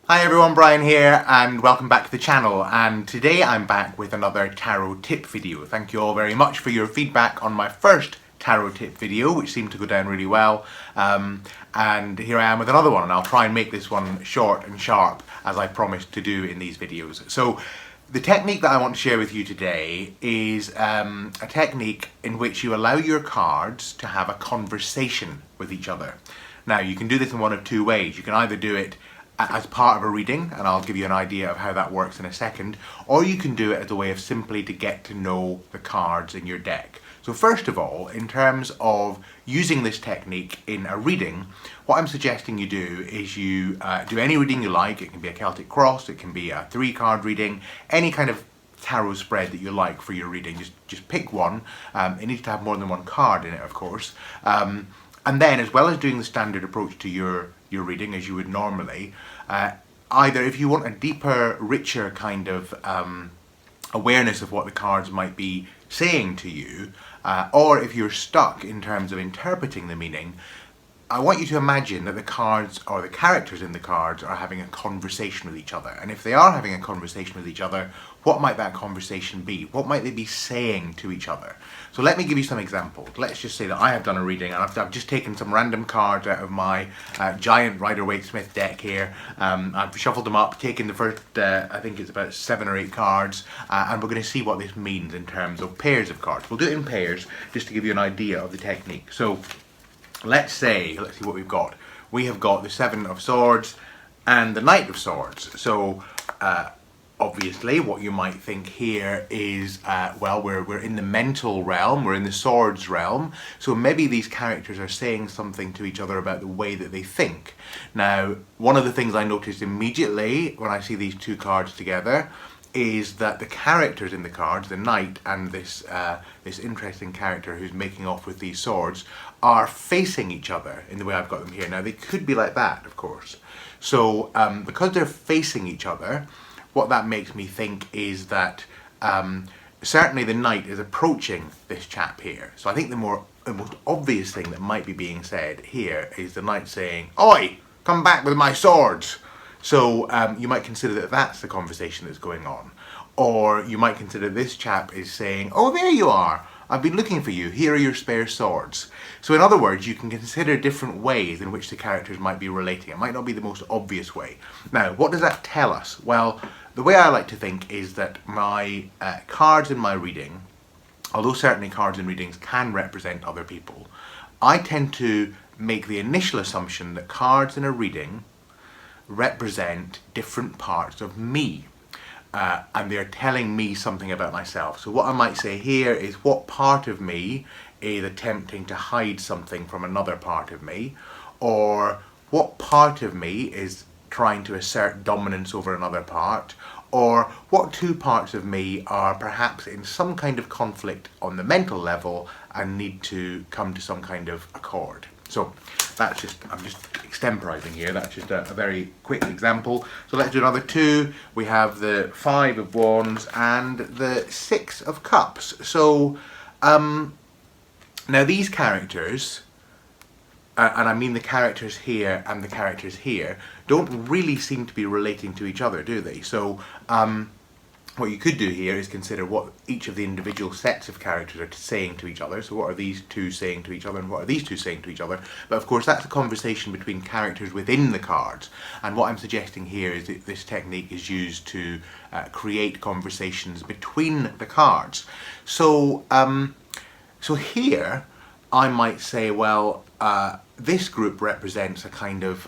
Hi everyone, Brian here and welcome back to the channel, and today I'm back with another tarot tip video. Thank you all very much for your feedback on my first tarot tip video, which seemed to go down really well, and here I am with another one, and I'll try and make this one short and sharp as I promised to do in these videos. So the technique that I want to share with you today is a technique in which you allow your cards to have a conversation with each other. Now you can do this in one of two ways. You can either do it as part of a reading, and I'll give you an idea of how that works in a second, or you can do it as a way of simply to get to know the cards in your deck. So first of all, in terms of using this technique in a reading, what I'm suggesting you do is you do any reading you like. It can be a Celtic Cross, it can be a 3-card reading, any kind of tarot spread that you like for your reading. Just pick one. It needs to have more than one card in it, of course. And then, as well as doing the standard approach to your reading as you would normally, either if you want a deeper, richer kind of awareness of what the cards might be saying to you, or if you're stuck in terms of interpreting the meaning, I want you to imagine that the cards, or the characters in the cards, are having a conversation with each other. And if they are having a conversation with each other, what might that conversation be? What might they be saying to each other? So let me give you some examples. Let's just say that I have done a reading, and I've just taken some random cards out of my giant Rider-Waite-Smith deck here. I've shuffled them up, taken the first, I think it's about 7 or 8 cards, and we're going to see what this means in terms of pairs of cards. We'll do it in pairs, just to give you an idea of the technique. So let's see what we've got. We have got the 7 of Swords and the Knight of Swords. So obviously what you might think here is, well, we're in the mental realm, we're in the swords realm, so maybe these characters are saying something to each other about the way that they think. Now, one of the things I noticed immediately when I see these two cards together is that the characters in the cards, the knight and this interesting character who's making off with these swords, are facing each other in the way I've got them here. Now, they could be like that, of course. So because they're facing each other, what that makes me think is that certainly the knight is approaching this chap here. So I think the most obvious thing that might be being said here is the knight saying, "Oi, come back with my swords." So you might consider that that's the conversation that's going on. Or you might consider this chap is saying, "Oh, there you are. I've been looking for you. Here are your spare swords." So in other words, you can consider different ways in which the characters might be relating. It might not be the most obvious way. Now, what does that tell us? Well, the way I like to think is that my cards in my reading, although certainly cards in readings can represent other people, I tend to make the initial assumption that cards in a reading represent different parts of me. And they're telling me something about myself. So what I might say here is, what part of me is attempting to hide something from another part of me, or what part of me is trying to assert dominance over another part, or what two parts of me are perhaps in some kind of conflict on the mental level and need to come to some kind of accord. So that's just, I'm just extemporizing here, that's just a very quick example. So let's do another 2. We have the 5 of Wands and the 6 of Cups. So now these characters, and I mean the characters here and the characters here, don't really seem to be relating to each other, do they? So what you could do here is consider what each of the individual sets of characters are saying to each other. So what are these two saying to each other, and what are these two saying to each other? But of course that's a conversation between characters within the cards. And what I'm suggesting here is that this technique is used to create conversations between the cards. So, so here I might say, well, this group represents a kind of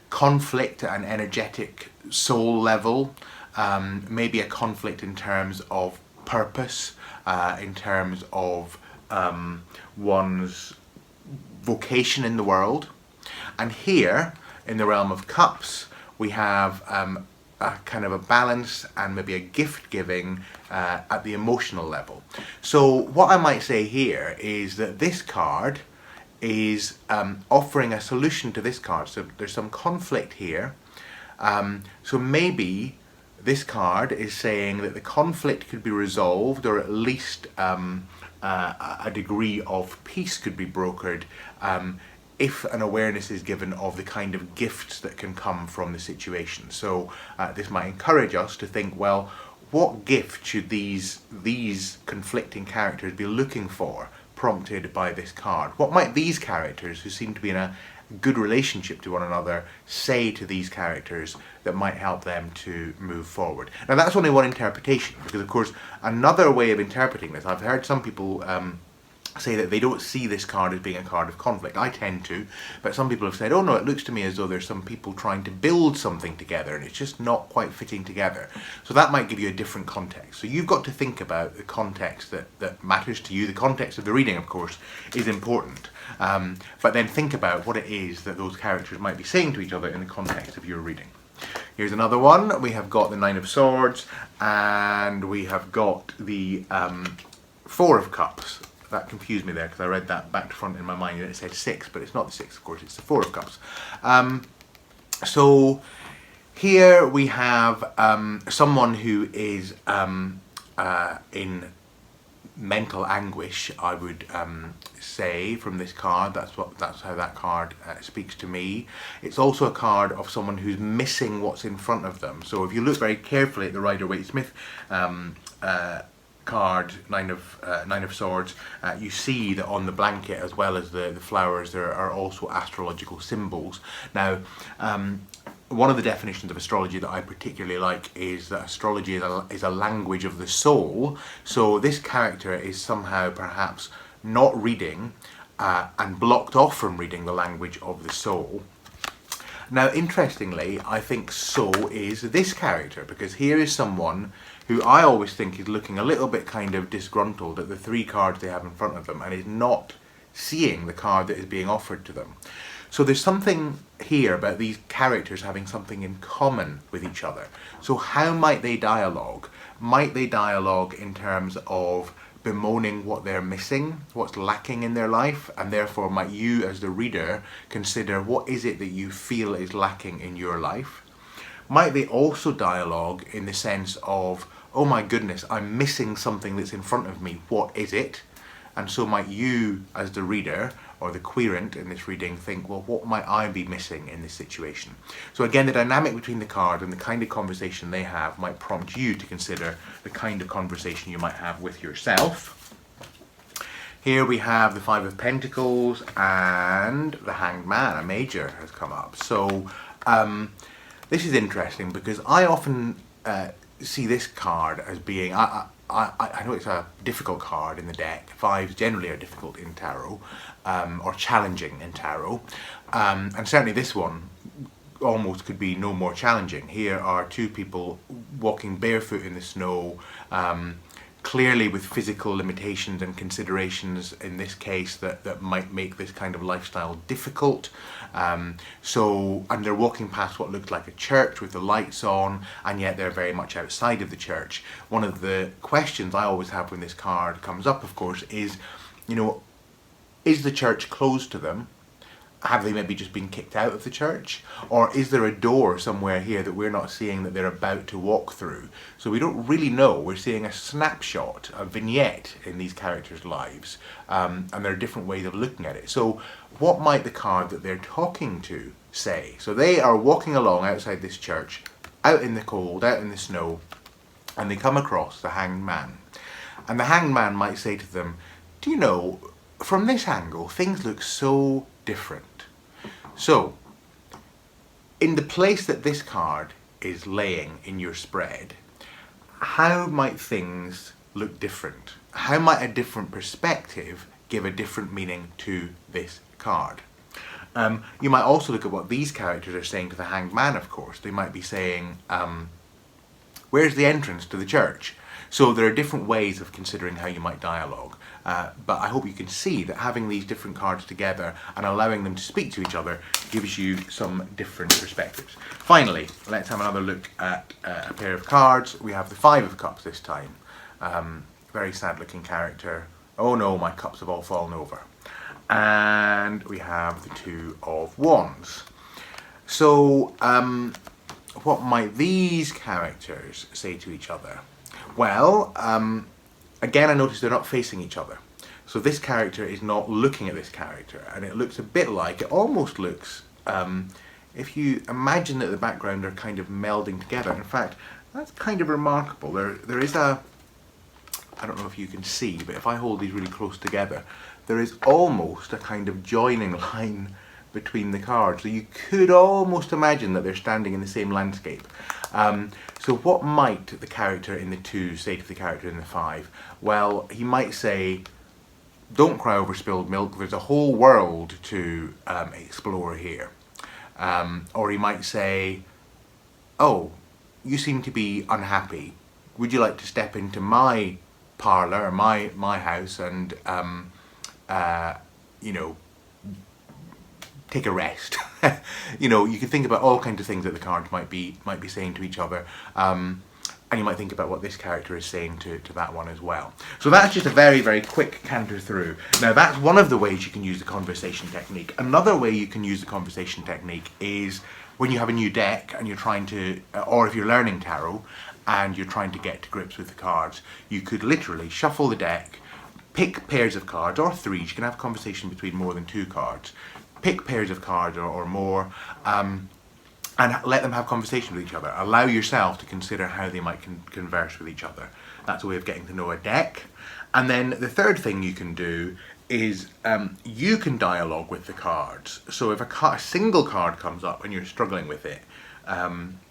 conflict at an energetic soul level. Maybe a conflict in terms of purpose, in terms of one's vocation in the world. And here, in the realm of cups, we have a kind of a balance and maybe a gift giving at the emotional level. So what I might say here is that this card is offering a solution to this card. So there's some conflict here. So maybe this card is saying that the conflict could be resolved, or at least a degree of peace could be brokered if an awareness is given of the kind of gifts that can come from the situation. So this might encourage us to think, well, what gift should these conflicting characters be looking for, prompted by this card? What might these characters, who seem to be in a good relationship to one another, say to these characters that might help them to move forward? Now that's only one interpretation, because of course another way of interpreting this, I've heard some people say that they don't see this card as being a card of conflict. I tend to, but some people have said, oh no, it looks to me as though there's some people trying to build something together and it's just not quite fitting together. So that might give you a different context. So you've got to think about the context that matters to you. The context of the reading, of course, is important. But then think about what it is that those characters might be saying to each other in the context of your reading. Here's another one. We have got the Nine of Swords, and we have got the Four of Cups. That confused me there because I read that back to front in my mind and it said 6, but it's not the 6, of course, it's the Four of Cups. So here we have someone who is in mental anguish, I would say, from this card. That's how that card speaks to me. It's also a card of someone who's missing what's in front of them. So if you look very carefully at the Rider-Waite-Smith card, Nine of Swords, you see that on the blanket, as well as the flowers, there are also astrological symbols. Now, one of the definitions of astrology that I particularly like is that astrology is a language of the soul. So this character is somehow perhaps not reading and blocked off from reading the language of the soul. Now, interestingly, I think so is this character, because here is someone who I always think is looking a little bit kind of disgruntled at the 3 cards they have in front of them and is not seeing the card that is being offered to them. So there's something here about these characters having something in common with each other. So how might they dialogue? Might they dialogue in terms of bemoaning what they're missing, what's lacking in their life, and therefore might you as the reader consider what is it that you feel is lacking in your life? Might they also dialogue in the sense of, oh my goodness, I'm missing something that's in front of me, what is it? And so might you as the reader, or the querent in this reading, think, well, what might I be missing in this situation? So again, the dynamic between the card and the kind of conversation they have might prompt you to consider the kind of conversation you might have with yourself. Here we have the Five of Pentacles and the Hanged Man, a major, has come up. So this is interesting because I often see this card as being, I know it's a difficult card in the deck. Fives generally are difficult in tarot, or challenging in tarot, and certainly this one almost could be no more challenging. Here are 2 people walking barefoot in the snow, clearly with physical limitations and considerations in this case that might make this kind of lifestyle difficult. And they're walking past what looks like a church with the lights on, and yet they're very much outside of the church. One of the questions I always have when this card comes up, of course, is, you know, is the church closed to them? Have they maybe just been kicked out of the church? Or is there a door somewhere here that we're not seeing that they're about to walk through? So we don't really know. We're seeing a snapshot, a vignette in these characters' lives, and there are different ways of looking at it. So what might the card that they're talking to say? So they are walking along outside this church, out in the cold, out in the snow, and they come across the Hanged Man. And the Hanged Man might say to them, do you know, from this angle, things look so different. So, in the place that this card is laying in your spread, how might things look different? How might a different perspective give a different meaning to this card? You might also look at what these characters are saying to the Hanged Man, of course. They might be saying, where's the entrance to the church? So there are different ways of considering how you might dialogue. But I hope you can see that having these different cards together and allowing them to speak to each other gives you some different perspectives. Finally, let's have another look at a pair of cards. We have the Five of Cups this time. Very sad looking character. Oh no, my cups have all fallen over. And we have the Two of Wands. So what might these characters say to each other? Well, again, I notice they're not facing each other. So this character is not looking at this character, and it looks a bit like, it almost looks, if you imagine that the background are kind of melding together. In fact, that's kind of remarkable. There is a, I don't know if you can see, but if I hold these really close together, there is almost a kind of joining line between the cards. So you could almost imagine that they're standing in the same landscape. So what might the character in the 2 say to the character in the 5? Well, he might say, don't cry over spilled milk, there's a whole world to explore here. Or he might say, oh, you seem to be unhappy. Would you like to step into my parlour, my house, and you know, take a rest? You know, you can think about all kinds of things that the cards might be saying to each other, and you might think about what this character is saying to that one as well. So that's just a very, very quick canter through. Now that's one of the ways you can use the conversation technique. Another way you can use the conversation technique is when you have a new deck and you're trying to, or if you're learning tarot and you're trying to get to grips with the cards, you could literally shuffle the deck, pick pairs of cards, or 3, you can have a conversation between more than 2 cards, pick pairs of cards or more, and let them have conversation with each other. Allow yourself to consider how they might converse with each other. That's a way of getting to know a deck. And then the third thing you can do is you can dialogue with the cards. So if a single card comes up and you're struggling with it,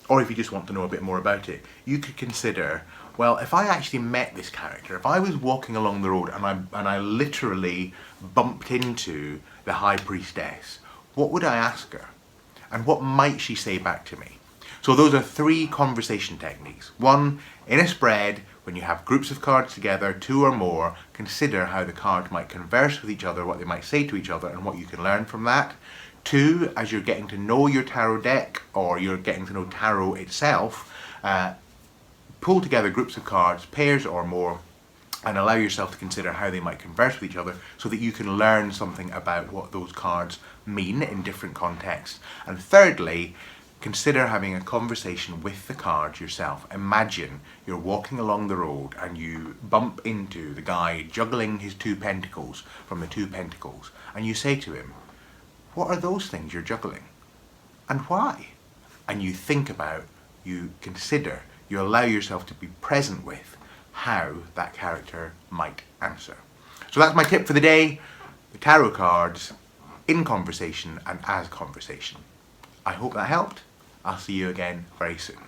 or if you just want to know a bit more about it, you could consider, well, if I actually met this character, if I was walking along the road and I literally bumped into the High Priestess, what would I ask her? And what might she say back to me? So those are 3 conversation techniques. 1, in a spread, when you have groups of cards together, 2 or more, consider how the cards might converse with each other, what they might say to each other, and what you can learn from that. 2, as you're getting to know your tarot deck, or you're getting to know tarot itself, pull together groups of cards, pairs or more, and allow yourself to consider how they might converse with each other so that you can learn something about what those cards mean in different contexts. And thirdly, consider having a conversation with the cards yourself. Imagine you're walking along the road and you bump into the guy juggling his 2 pentacles from the 2 pentacles, and you say to him, what are those things you're juggling? And why? And you think about, you consider, you allow yourself to be present with how that character might answer. So that's my tip for the day: the tarot cards in conversation and as conversation. I hope that helped. I'll see you again very soon.